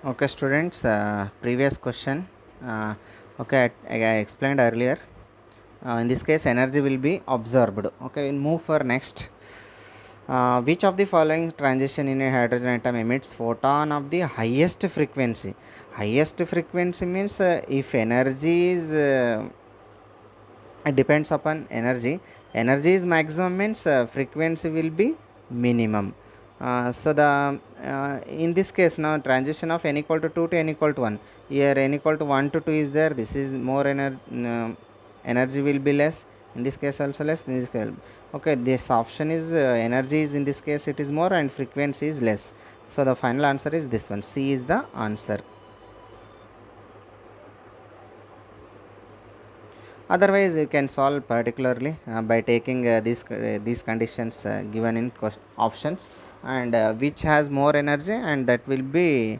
Okay, students, previous question. Okay, I explained earlier. In this case, energy will be absorbed. Okay, we'll move for next. Which of the following transition in a hydrogen atom emits photon of the highest frequency? Highest frequency means if energy is it depends upon energy. Energy is maximum means frequency will be minimum. So the in this case now transition of n equal to 2 to n equal to 1. Here n equal to 1 to 2 is there. This is more energy will be less. In this case also less. In this case, okay. This option is energy is in this case it is more and frequency is less. So the final answer is this one. C is the answer. Otherwise you can solve particularly by taking these conditions given in options, and which has more energy, and that will be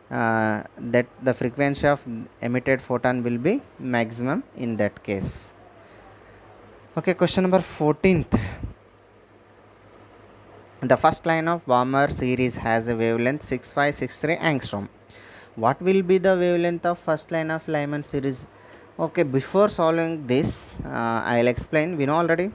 that the frequency of emitted photon will be maximum in that case. Okay, question number 14th. The first line of Balmer series has a wavelength 6563 angstrom. What will be the wavelength of first line of Lyman series? Okay, before solving this, I'll explain. We know already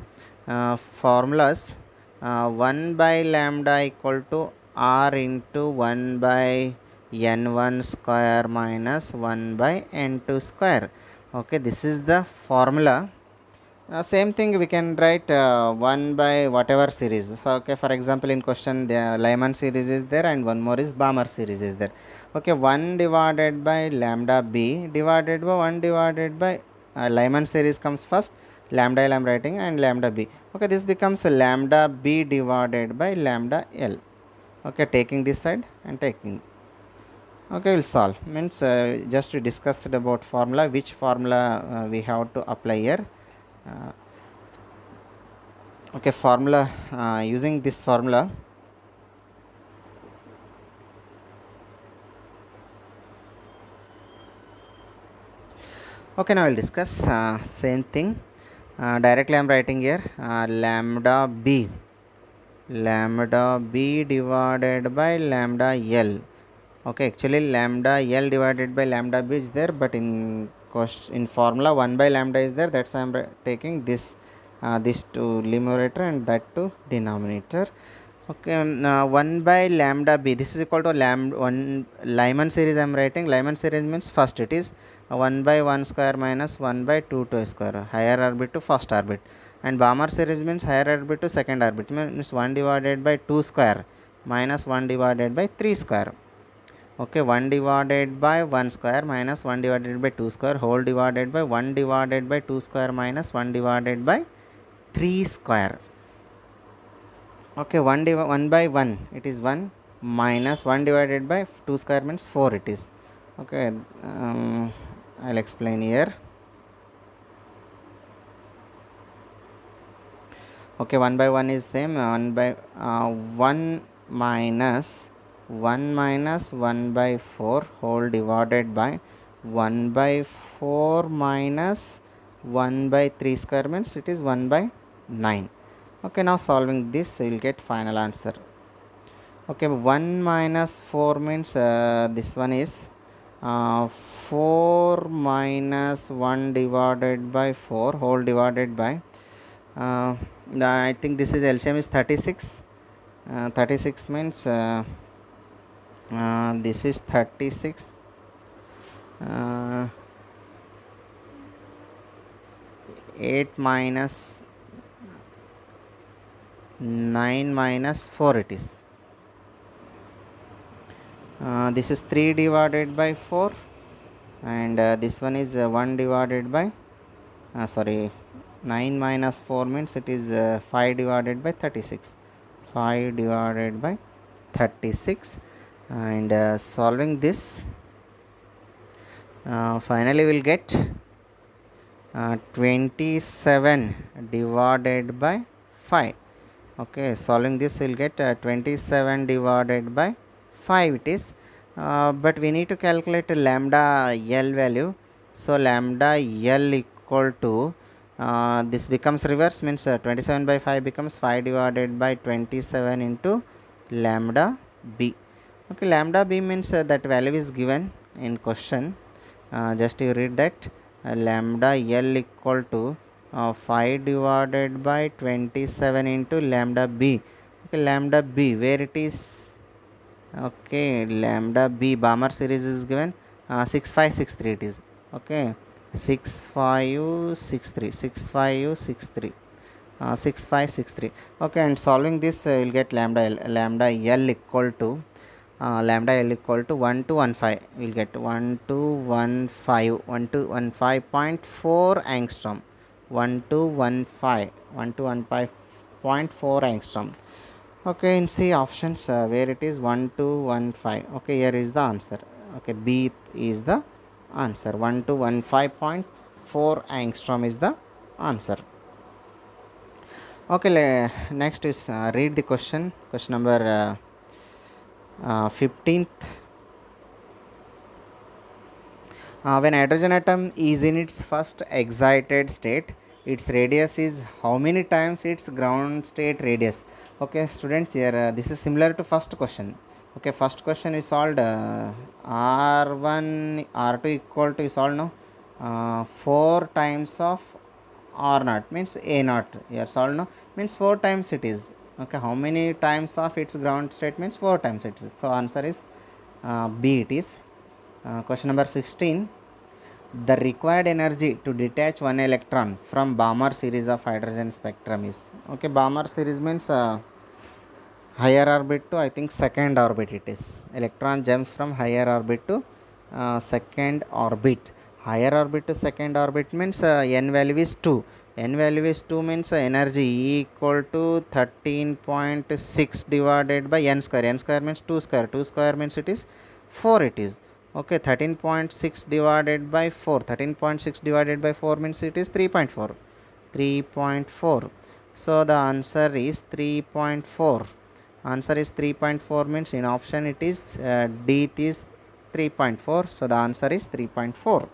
formulas. 1 by lambda equal to r into 1 by n1 square minus 1 by n2 square. Okay, this is the formula. Same thing we can write 1 by whatever series. So okay, for example in question the Lyman series is there and one more is Balmer series is there. Okay, 1 divided by lambda b divided by 1 divided by Lyman series comes first, lambda L I'm writing and lambda b. Okay, this becomes lambda b divided by lambda L. Okay, taking this side and taking. Okay, we'll solve means just we discussed about formula, which formula we have to apply here. uh, okay, formula, using this formula. Okay, now I'll discuss same thing. Directly I'm writing here lambda b divided by lambda L. Okay, actually lambda L divided by lambda b is there, but in in formula 1 by lambda is there. That's why I'm taking this to numerator and that to denominator. Okay, 1 by lambda b, this is equal to lambda 1 Lyman series I'm writing. Lyman series means first it is 1 by 1 square minus 1 by 2 square, higher orbit to first orbit, and Balmer series means higher orbit to second orbit, means 1 divided by 2 square minus 1 divided by 3 square. Okay, 1 divided by 1 square minus 1 divided by 2 square whole divided by 1 divided by 2 square minus 1 divided by 3 square. Okay, 1 by 1 it is 1 minus 1 divided by 2 square means 4 it is. Okay, I'll explain here. Okay, 1 by 1 is same, 1 by 1 minus 1 by 4 whole divided by 1 by 4 minus 1 by 3 square means it is 1 by 9. Okay, now solving this we will get final answer. Okay, 1 minus 4 means this one is 4 minus 1 divided by 4 whole divided by I think this is LCM is 36. 36 means this is 36. 8 minus 9 minus 4 it is. This is 3 divided by 4, and this one is 1 divided by 9 minus 4 means it is 5 divided by 36. 5 divided by 36, and solving this finally we'll get 27 divided by 5. Okay, solving this we'll get 27 divided by 5 it is. But we need to calculate lambda L value. So lambda L equal to this becomes reverse means 27 by 5 becomes 5 divided by 27 into lambda b. Okay, lambda b means that value is given in question. Just you read that lambda L equal to 5 divided by 27 into lambda b. Okay, lambda b where it is. Okay, lambda b Balmer series is given 6563 it is. Okay, 6563 6563 6563. Okay, and solving this you'll get lambda L equal to lambda L equal to 1 to 1 5. We'll get 1 to 1 5 1 to 1 5.4 angstrom. 1 to 1 5 1 to 1 5.4 angstrom. Okay, in C options where it is 1 to 1 5. Okay, here is the answer. Okay, B is the answer. 1 to 1 5.4 angstrom is the answer. Okay, next is read the question. Question number 15th. When hydrogen atom is in its first excited state, its radius is how many times its ground state radius? Okay, students, here this is similar to first question. Okay, first question is solved R1 R2 equal to is solved now 4 times of R naught means A naught. Here solved now means 4 times it is. Okay, how many times of its ground state means 4 times it is. So answer is B it is. Question number 16. The required energy to detach one electron from Balmer series of hydrogen spectrum is. Okay, Balmer series means higher orbit to I think second orbit it is. Electron jumps from higher orbit to second orbit. Higher orbit to second orbit means n value is 2. N value is 2 means energy E equal to 13.6 divided by n square. N square means 2 square. 2 square means it is 4 it is. Okay, 13.6 divided by 4. 13.6 divided by 4 means it is 3.4. 3.4. So the answer is 3.4. Answer is 3.4 means in option it is D is 3.4. So the answer is 3.4.